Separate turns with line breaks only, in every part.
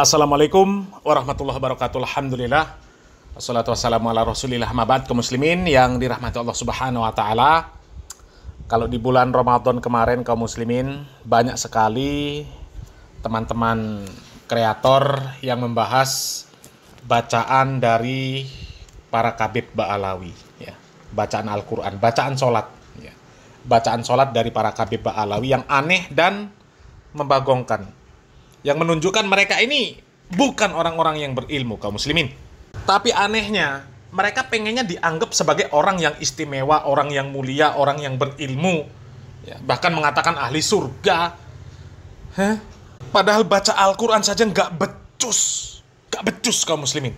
Assalamualaikum warahmatullahi wabarakatuh. Alhamdulillah. Wassalatu wassalamu ala rasulillah mabad. Kaum muslimin yang dirahmati Allah subhanahu wa ta'ala. Kalau di bulan Ramadan kemarin kaum muslimin, banyak sekali teman-teman kreator yang membahas bacaan dari para kabib Ba'alawi, ya. Bacaan Al-Quran, bacaan sholat, ya. Bacaan sholat dari para kabib Ba'alawi yang aneh dan membagongkan, yang menunjukkan mereka ini bukan orang-orang yang berilmu kaum muslimin. Tapi anehnya, mereka pengennya dianggap sebagai orang yang istimewa, orang yang mulia, orang yang berilmu, ya, bahkan mengatakan ahli surga. Padahal baca Al-Quran saja nggak becus kaum muslimin,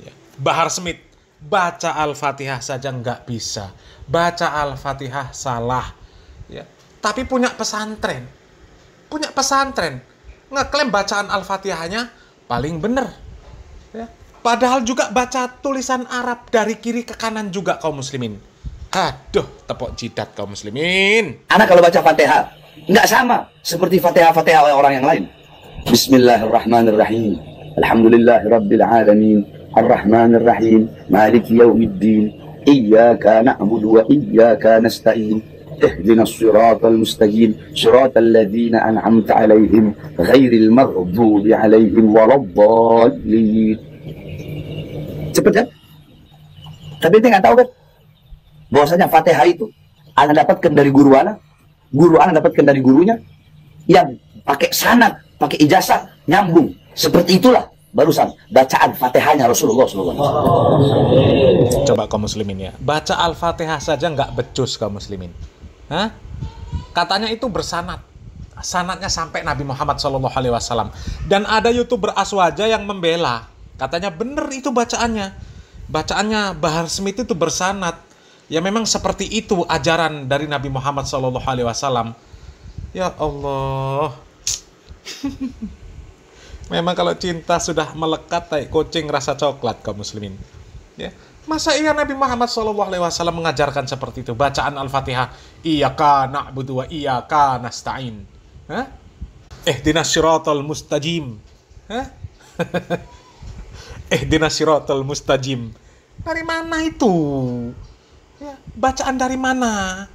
ya. Bahar Smith, baca Al-Fatihah saja nggak bisa, baca Al-Fatihah salah, ya. Tapi punya pesantren ngeklaim bacaan Al-Fatihahnya paling benar, ya. Padahal juga baca tulisan Arab dari kiri ke kanan juga kaum muslimin. Aduh, tepuk jidat kaum muslimin.
Anak kalau baca Fatihah nggak sama seperti Fatihah orang yang lain. Bismillahirrahmanirrahim. Alhamdulillahirabbil alamin. Arrahmanirrahim. Maliki yaumiddin. Iyyaka na'budu wa iyyaka nasta'in. اهدنا الصراط المستقيم صراط الذين أنعمت عليهم غير المغضوب عليهم ولا الضالين. Cepet kan? Tapi ente nggak tahu kan bahwasanya Fatihah itu anak dapatkan dari guru anak dapatkan dari gurunya yang pakai sanad, pakai ijazah nyambung. Seperti itulah barusan bacaan Fatihahnya Rasulullah SAW.
Coba kaum muslimin, ya, baca Al-Fatihah saja nggak becus kaum muslimin. Katanya itu bersanad, sanadnya sampai Nabi Muhammad SAW. Dan ada YouTuber Aswaja yang membela, katanya bener itu bacaannya Bahar Smith itu bersanad. Ya memang seperti itu ajaran dari Nabi Muhammad SAW. Ya Allah. Memang kalau cinta sudah melekat kayak kucing rasa coklat kaum muslimin, ya. Masa iya Nabi Muhammad SAW mengajarkan seperti itu? Bacaan Al-Fatihah, Iyyaka na'budu wa iyyaka nasta'in. Ihdinas siratal mustajim. Ihdinas siratal mustajim. Dari mana itu? Ya, bacaan dari mana?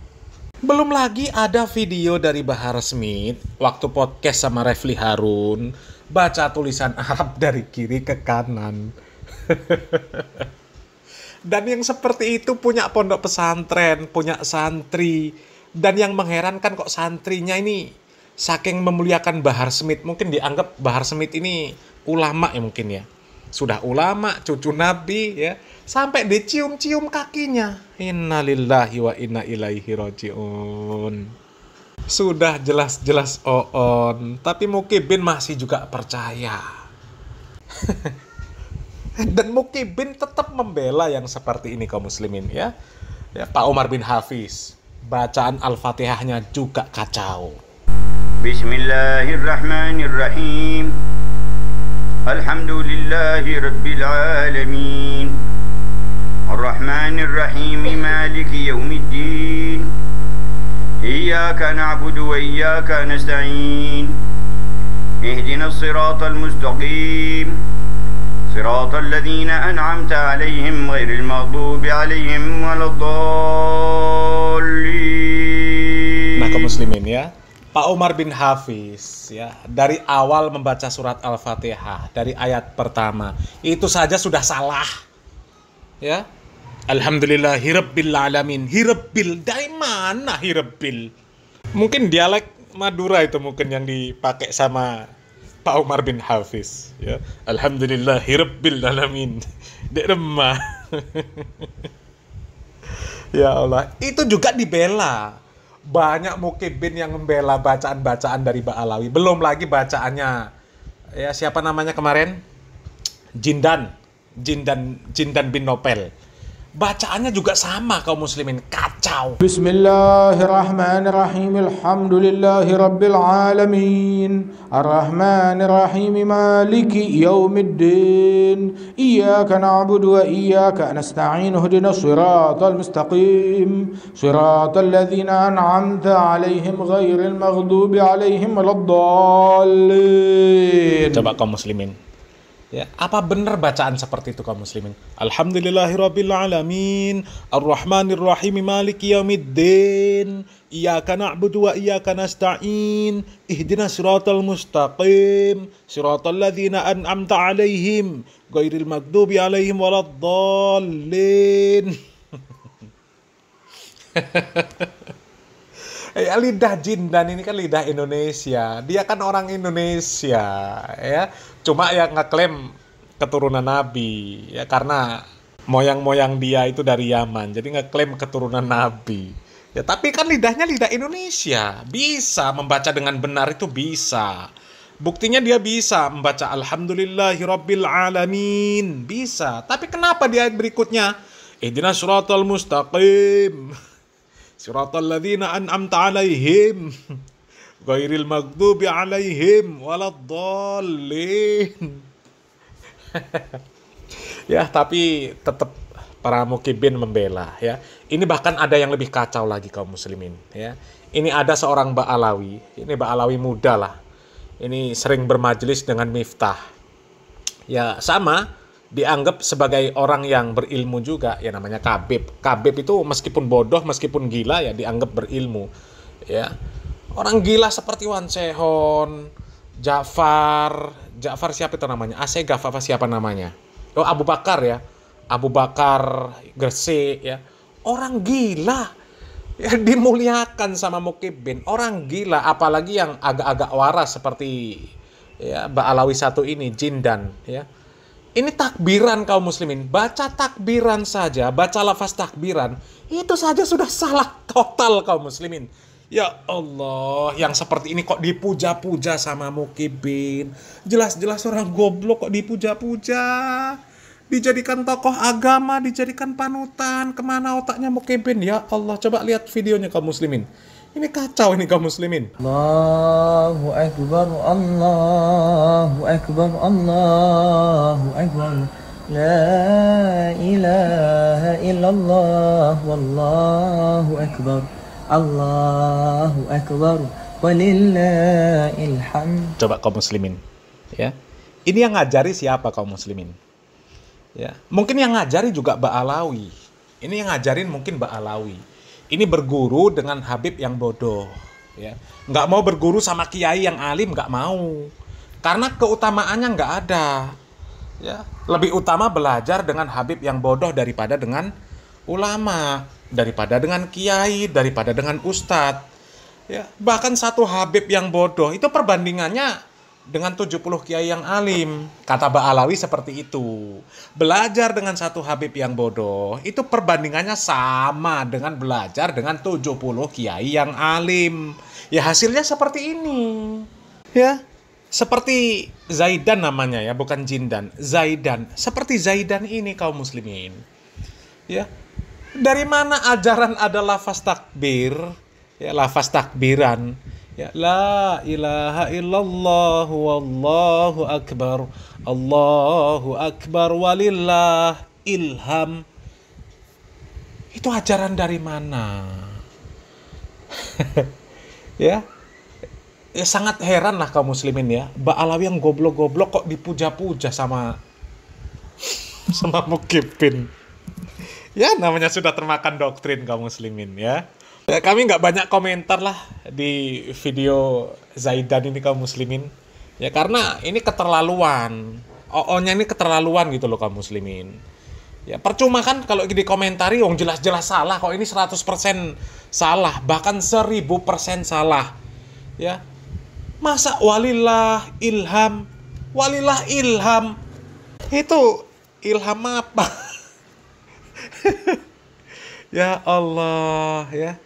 Belum lagi ada video dari Bahar Smith waktu podcast sama Refli Harun, baca tulisan Arab dari kiri ke kanan. Dan yang seperti itu punya pondok pesantren, punya santri. Dan yang mengherankan kok santrinya ini saking memuliakan Bahar Smith, mungkin dianggap Bahar Smith ini ulama ya mungkin ya. Sudah ulama, cucu Nabi ya, sampai dicium-cium kakinya. Innalillahi wa inna ilaihi raji'un. Sudah jelas-jelas on, tapi Mukibin masih juga percaya. Dan Mukibin tetap membela yang seperti ini kaum muslimin, ya. Ya, Pak Umar bin Hafiz, bacaan Al-Fatihahnya juga kacau.
Bismillahirrahmanirrahim. Alhamdulillahi rabbil alamin. Arrahmanirrahim. Maliki yaumiddin. Iyyaka na'budu wa iyyaka nasta'in. Ihdinas siratal mustaqim. صراط الذين أنعمت عليهم غير المغضوب عليهم ولا الضالين.
Nah kaum muslimin, ya, Pak Umar bin Hafiz, ya, dari awal membaca surat Al-Fatihah dari ayat pertama itu saja sudah salah, ya. Alhamdulillahirabbil alamin. Hirabbil, dari mana hirabbil? Mungkin dialek Madura itu mungkin yang dipakai sama Pak Umar bin Hafiz, ya. Alhamdulillahirabbil alamin. Dek remah. Ya Allah, itu juga dibela. Banyak Mukibin yang membela bacaan-bacaan dari Ba'alawi. Belum lagi bacaannya, ya, siapa namanya kemarin? Jindan bin Nopel. Bacaannya juga sama kaum muslimin, kacau. kacau.
Bismillahirrahmanirrahim. Alhamdulillahi rabbil alamin. Ar-Rahmanir-Rahim. Maliki yaumiddin. Iyyaka na'budu wa iyyaka nasta'in. Ihdinas siratal mustaqim. Siratal ladzina an'amta 'alaihim ghairil maghdubi 'alaihim waladdallin.
Coba kaum muslimin. Ya, apa benar bacaan seperti itu kaum muslimin? Alhamdulillahirabbil alamin, arrahmanirrahim, maliki yaumiddin, iyyaka na'budu wa iyyaka nasta'in, ihdinas siratal mustaqim, siratal ladzina an'amta 'alaihim, ghairil maghdubi 'alaihim waladdallin. Lidah Jindan ini kan lidah Indonesia. Dia kan orang Indonesia, ya. Cuma yang ngeklaim keturunan Nabi, ya, karena moyang-moyang dia itu dari Yaman. Jadi ngeklaim keturunan Nabi. Ya, tapi kan lidahnya lidah Indonesia. Bisa membaca dengan benar itu bisa. Buktinya dia bisa membaca Alhamdulillahirabbil alamin. Bisa. Tapi kenapa di ayat berikutnya ihdinas siratal mustaqim, siratal ladzina an'amta 'alaihim ghairil maghdubi 'alaihim waladdallin. Ya, tapi tetap para mukibin membela, ya. Ini bahkan ada yang lebih kacau lagi kaum muslimin, ya. Ini ada seorang Ba'alawi, ini Ba'alawi muda lah. Ini sering bermajelis dengan Miftah. Ya, sama dianggap sebagai orang yang berilmu juga, ya, namanya Kabib. Kabib itu meskipun bodoh, meskipun gila, ya dianggap berilmu, ya. Orang gila seperti Wan Sehon, Ja'far siapa itu namanya? Asegaf apa siapa namanya? Oh, Abu Bakar, ya. Abu Bakar Gresik, ya. Orang gila, ya, dimuliakan sama mukibin. Orang gila, apalagi yang agak-agak waras seperti, ya, Ba'alawi satu ini, Jindan, ya. Ini takbiran kaum muslimin, baca takbiran saja, baca lafaz takbiran, itu saja sudah salah total kaum muslimin. Ya Allah, yang seperti ini kok dipuja-puja sama mukibin. Jelas-jelas orang goblok kok dipuja-puja. Dijadikan tokoh agama, dijadikan panutan. Kemana otaknya mukibin? Ya Allah, coba lihat videonya kaum muslimin. Ini kacau ini kaum muslimin.
Allahu Akbar, Allahu Akbar, Allahu Akbar. La ilaha illallah, wallahu akbar. Allahu Akbar, walillahil hamd.
Coba kaum muslimin, ya. Ini yang ngajari siapa kaum muslimin? Ya, mungkin yang ngajari juga Ba'alawi. Ini yang ngajarin mungkin Ba'alawi. Ini berguru dengan Habib yang bodoh, ya. Nggak mau berguru sama kiai yang alim, nggak mau. Karena keutamaannya nggak ada, ya. Lebih utama belajar dengan Habib yang bodoh daripada dengan ulama, daripada dengan kiai, daripada dengan ustadz, ya. Bahkan satu Habib yang bodoh itu perbandingannya dengan 70 kiai yang alim. Kata Ba'alawi seperti itu. Belajar dengan satu Habib yang bodoh itu perbandingannya sama dengan belajar dengan 70 kiai yang alim. Ya, hasilnya seperti ini, ya. Seperti Zaidan namanya, ya, bukan Jindan, Zaidan. Seperti Zaidan ini kaum muslimin, ya. Dari mana ajaran ada lafaz takbir, ya, lafaz takbiran, ya, la ilaha illallah wallahu akbar, Allahu akbar walillah ilham. Itu ajaran dari mana? Ya. Ya, sangat heran lah kaum muslimin, ya. Ba'alawi yang goblok-goblok kok dipuja-puja sama mukibin. Ya, namanya sudah termakan doktrin kaum muslimin, ya. Ya, kami nggak banyak komentar lah di video Zaidan ini kaum muslimin. Ya, karena ini keterlaluan. OO-nya ini keterlaluan gitu loh kaum muslimin. Ya, percuma kan kalau dikomentari, wong jelas-jelas salah. Kok ini 100% salah, bahkan 1000% salah. Ya. Masa walillah ilham? Walillah ilham. Itu ilham apa? Ya Allah, ya.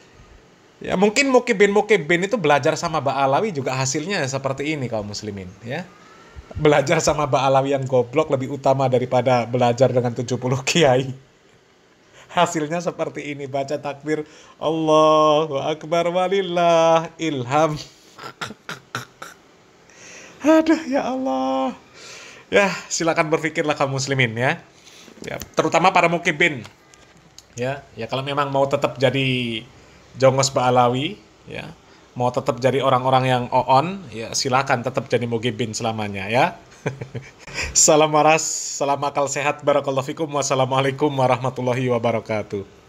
Ya, mungkin mukibin itu belajar sama Ba'alawi juga hasilnya seperti ini kaum muslimin, ya. Belajar sama Ba'alawi yang goblok lebih utama daripada belajar dengan 70 kiai. hasilnya seperti ini, baca takbir Allahu Akbar walillah ilham. Aduh ya Allah. Ya, silakan berpikirlah kaum muslimin ya. Ya, terutama para mukibin. Ya kalau memang mau tetap jadi jongos ba'alawi, ya, mau tetap jadi orang-orang yang on, ya silakan tetap jadi mukibin selamanya ya. Salam waras, salam akal sehat, barakallahu fikum, wassalamualaikum warahmatullahi wabarakatuh.